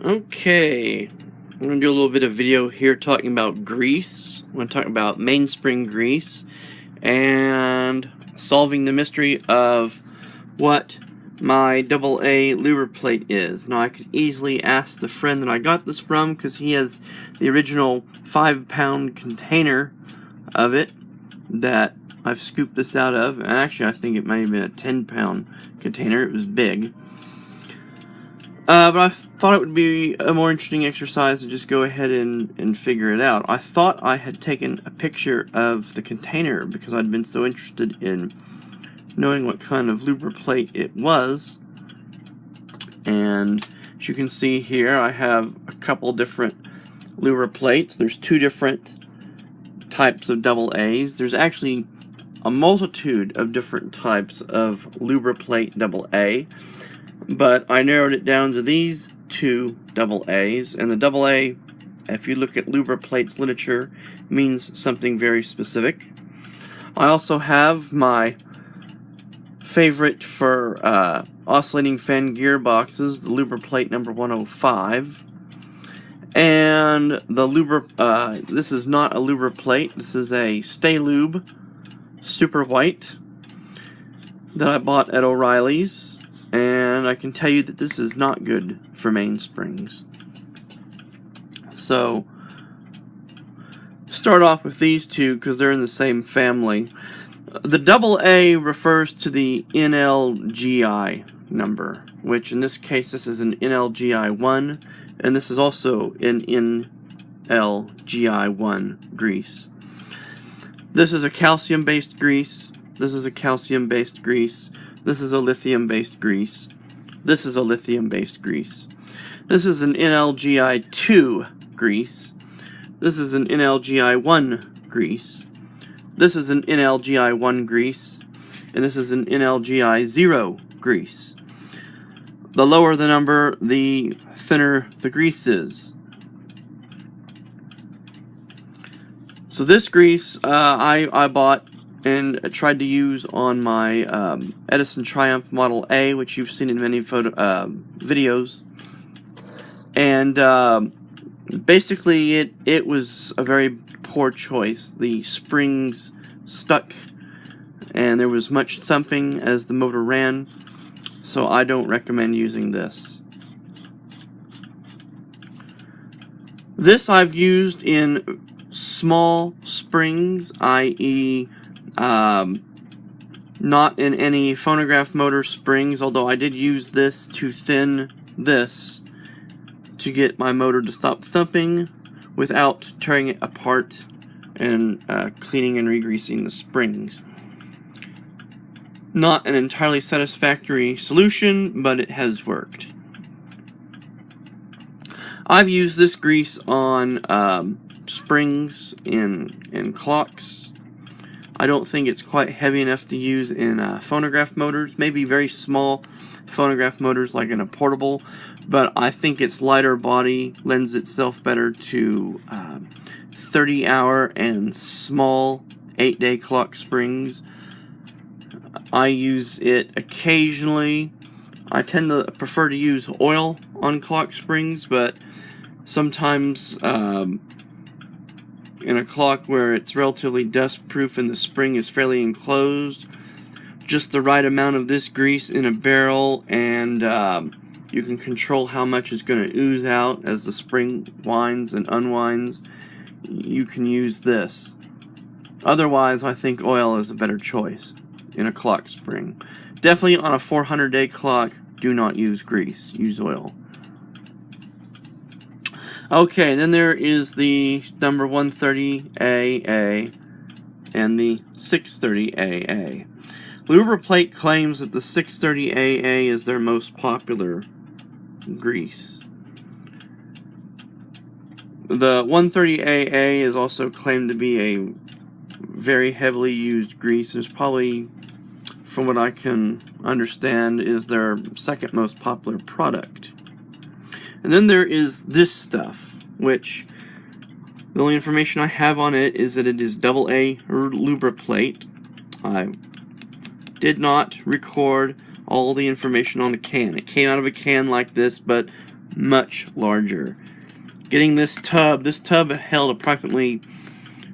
Okay, I'm going to do a little bit of video here talking about grease. I'm going to talk about mainspring grease and solving the mystery of what my AA Lubriplate is. Now I could easily ask the friend that I got this from because he has the original 5-pound container of it that I've scooped this out of, and actually I think it might have been a 10-pound container. It was big. But I thought it would be a more interesting exercise to just go ahead and figure it out. I thought I had taken a picture of the container because I'd been so interested in knowing what kind of Lubriplate it was. And as you can see here, I have a couple different Lubriplates. There's two different types of AAs. There's actually a multitude of different types of Lubriplate AA. But I narrowed it down to these two AAs, and the AA, if you look at Lubriplate's literature, means something very specific. I also have my favorite for oscillating fan gearboxes, the Lubriplate number 105, and the this is not a Lubriplate, this is a Stay Lube Super White that I bought at O'Reilly's. And I can tell you that this is not good for mainsprings. So, start off with these two because they're in the same family. The AA refers to the NLGI number, which in this case this is an NLGI1, and this is also an NLGI1 grease. This is a calcium-based grease. This is a calcium-based grease. This is a lithium-based grease. This is a lithium-based grease. This is an NLGI2 grease. This is an NLGI1 grease. This is an NLGI1 grease. And this is an NLGI0 grease. The lower the number, the thinner the grease is. So this grease I bought and tried to use on my Edison Triumph Model A, which you've seen in many videos. And basically it was a very poor choice. The springs stuck and there was much thumping as the motor ran, so I don't recommend using this. This I've used in small springs, i.e. not in any phonograph motor springs, although I did use this to thin this to get my motor to stop thumping without tearing it apart and cleaning and re-greasing the springs. Not an entirely satisfactory solution, but it has worked. I've used this grease on springs in clocks. I don't think it's quite heavy enough to use in phonograph motors, maybe very small phonograph motors like in a portable, but I think its lighter body lends itself better to 30-hour and small 8-day clock springs. I use it occasionally. I tend to prefer to use oil on clock springs, but sometimes in a clock where it's relatively dust-proof and the spring is fairly enclosed, just the right amount of this grease in a barrel, and you can control how much is going to ooze out as the spring winds and unwinds. You can use this. Otherwise, I think oil is a better choice in a clock spring. Definitely on a 400-day clock, do not use grease. Use oil. Okay, then there is the number 130 AA and the 630 AA. Lubriplate claims that the 630 AA is their most popular grease. The 130 AA is also claimed to be a very heavily used grease. It's probably, from what I can understand, is their second most popular product. And then there is this stuff, which the only information I have on it is that it is AA Lubriplate. I did not record all the information on the can. It came out of a can like this, but much larger. Getting this tub held approximately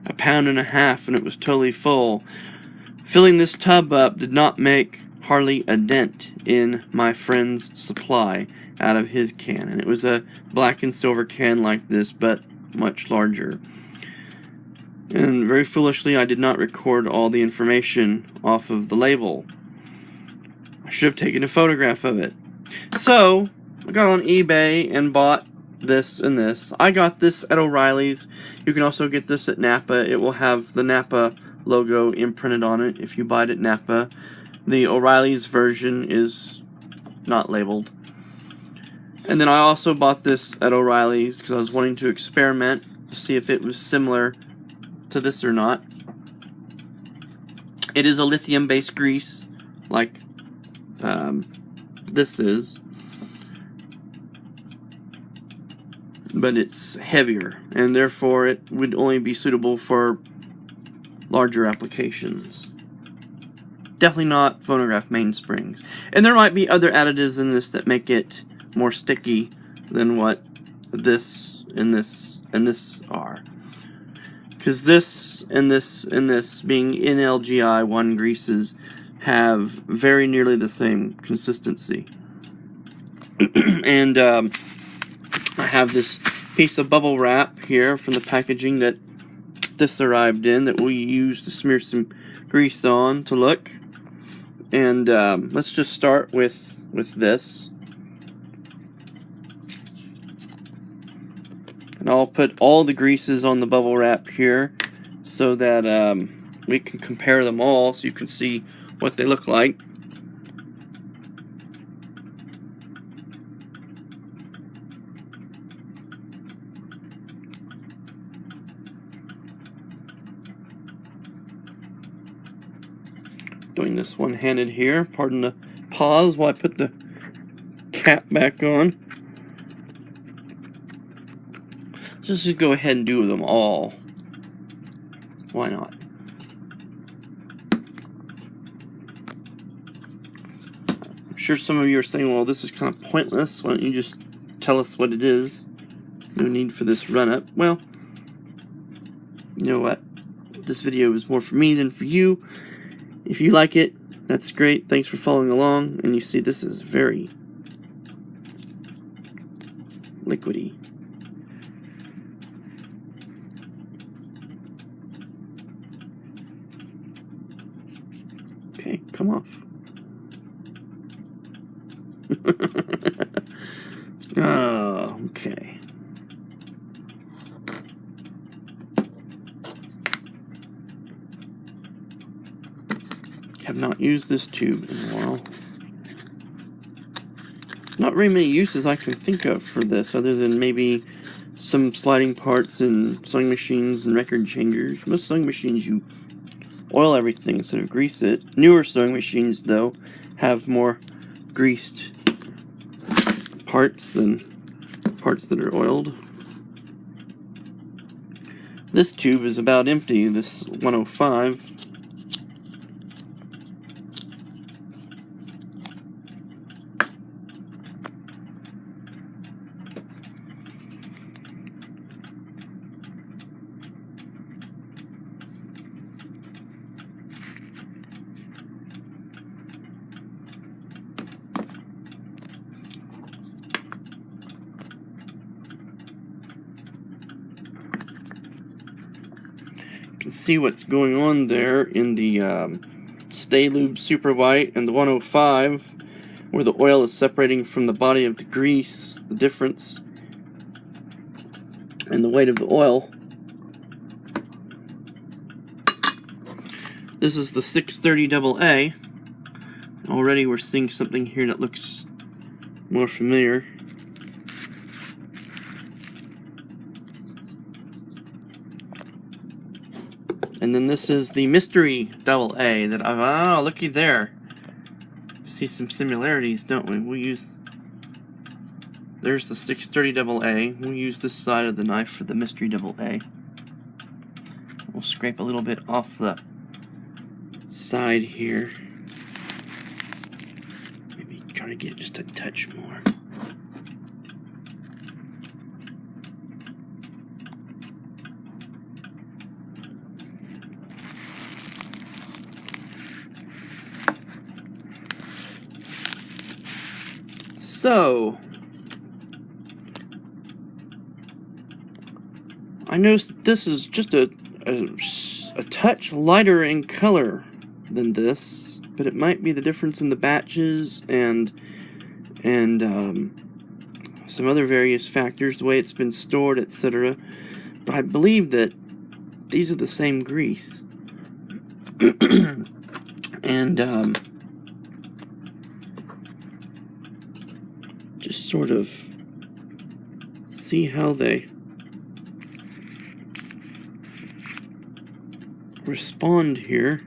1.5 pounds, and it was totally full. Filling this tub up did not make hardly a dent in my friend's supply out of his can. And it was a black and silver can like this, but much larger. And very foolishly, I did not record all the information off of the label. I should have taken a photograph of it. So, I got on eBay and bought this and this. I got this at O'Reilly's. You can also get this at Napa. It will have the Napa logo imprinted on it if you buy it at Napa. The O'Reilly's version is not labeled. And then I also bought this at O'Reilly's because I was wanting to experiment to see if it was similar to this or not. It is a lithium-based grease, like this is, but it's heavier, and therefore it would only be suitable for larger applications. Definitely not phonograph mainsprings. And there might be other additives in this that make it more sticky than what this and this and this are. Because this and this and this, being NLGI 1 greases, have very nearly the same consistency. And I have this piece of bubble wrap here from the packaging that this arrived in that we use to smear some grease on to look. And let's just start with this. And I'll put all the greases on the bubble wrap here so that we can compare them all so you can see what they look like. Doing this one-handed here. Pardon the pause while I put the cap back on. Just go ahead and do them all. Why not? I'm sure some of you are saying, well, this is kind of pointless. Why don't you just tell us what it is? No need for this run-up. Well, you know what? This video is more for me than for you. If you like it, that's great. Thanks for following along. And you see this is very liquidy. Okay, come off. Oh, okay. Have not used this tube in a while. Not very many uses I can think of for this other than maybe some sliding parts in sewing machines and record changers. Most sewing machines you oil everything instead of grease it. Newer sewing machines, though, have more greased parts than parts that are oiled. This tube is about empty, this 105. You can see what's going on there in the Stay Lube Super White and the 105, where the oil is separating from the body of the grease, the difference in the weight of the oil. This is the 630 AA. Already we're seeing something here that looks more familiar. And then this is the Mystery AA that I've, looky there. See some similarities, don't we? We'll use, there's the 630 AA. We'll use this side of the knife for the Mystery AA. We'll scrape a little bit off the side here. Maybe try to get just a touch more. So, I noticed that this is just a touch lighter in color than this, but it might be the difference in the batches and some other various factors, the way it's been stored, etc. But I believe that these are the same grease. And just sort of see how they respond here.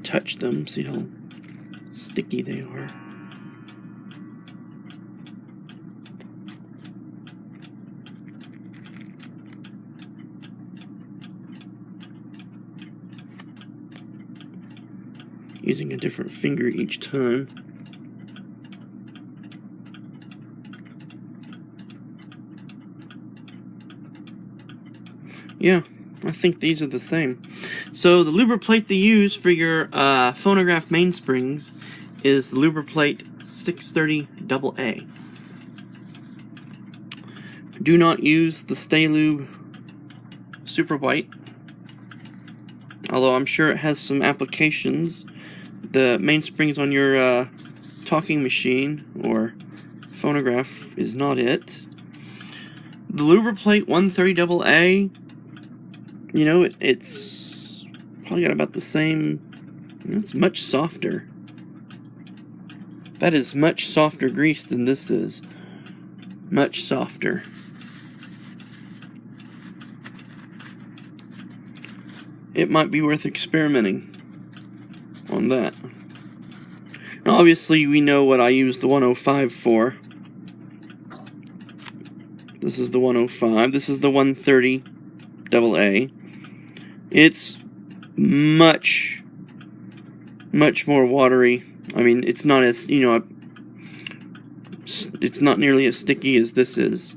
Touch them, see how sticky they are. Using a different finger each time. Yeah, I think these are the same. So the Lubriplate they use for your phonograph mainsprings is the Lubriplate 630 AA. Do not use the Stay Lube Super White, although I'm sure it has some applications. The mainsprings on your talking machine or phonograph is not it. The Lubriplate 130 AA, you know, it's probably got about the same, you know, it's much softer. That is much softer grease than this is. Much softer. It might be worth experimenting on that. Now, obviously, we know what I use the 105 for. This is the 105. This is the 130 AA. It's much more watery. I mean, it's not as, you know, it's not nearly as sticky as this is.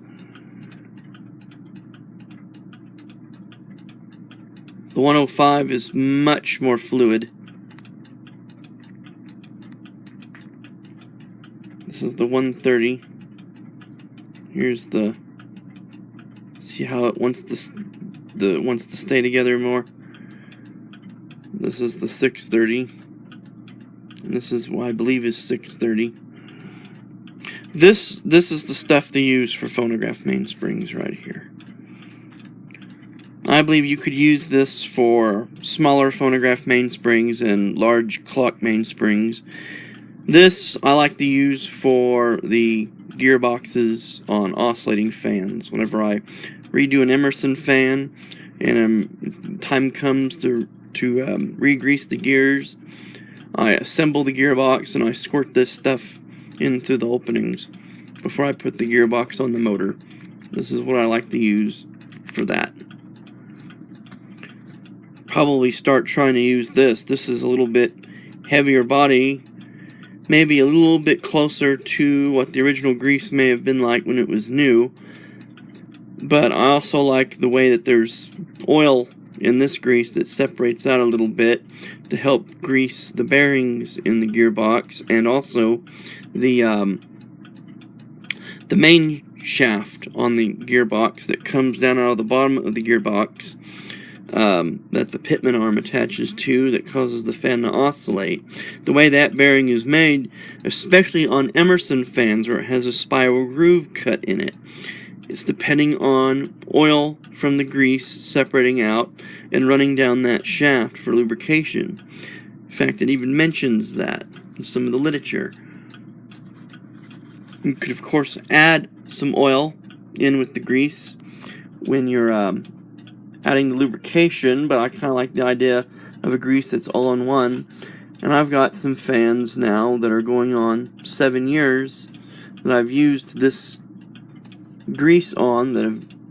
The 105 is much more fluid. This is the 130. Here's the, see how it wants to stay together more. This is the 630. And this is what I believe is 630. This is the stuff they use for phonograph mainsprings right here. I believe you could use this for smaller phonograph mainsprings and large clock mainsprings. This I like to use for the gearboxes on oscillating fans. Whenever I redo an Emerson fan and time comes to re-grease the gears, I assemble the gearbox and I squirt this stuff in through the openings before I put the gearbox on the motor. This is what I like to use for that. Probably start trying to use this. This is a little bit heavier body, maybe a little bit closer to what the original grease may have been like when it was new. But I also like the way that there's oil in this grease that separates out a little bit to help grease the bearings in the gearbox, and also the main shaft on the gearbox that comes down out of the bottom of the gearbox, that the pitman arm attaches to, that causes the fan to oscillate. The way that bearing is made, especially on Emerson fans where it has a spiral groove cut in it, it's depending on oil from the grease separating out and running down that shaft for lubrication. In fact, it even mentions that in some of the literature. You could, of course, add some oil in with the grease when you're adding the lubrication, but I kind of like the idea of a grease that's all in one. And I've got some fans now that are going on 7 years that I've used this grease on that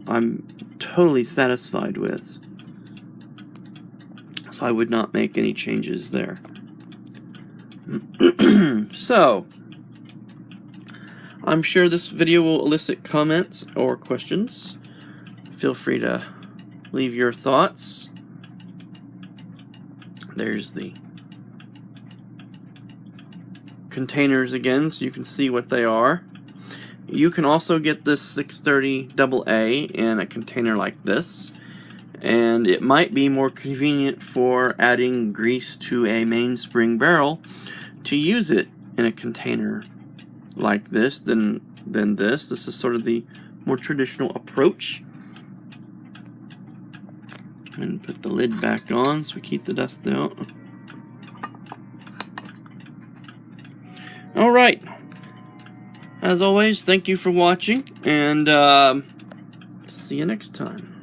I'm totally satisfied with. So I would not make any changes there. So, I'm sure this video will elicit comments or questions. Feel free to leave your thoughts. There's the containers again, so you can see what they are. You can also get this 630 AA in a container like this, and it might be more convenient for adding grease to a mainspring barrel to use it in a container like this than this. This is sort of the more traditional approach. And put the lid back on so we keep the dust out. Alright, as always, thank you for watching, and see you next time.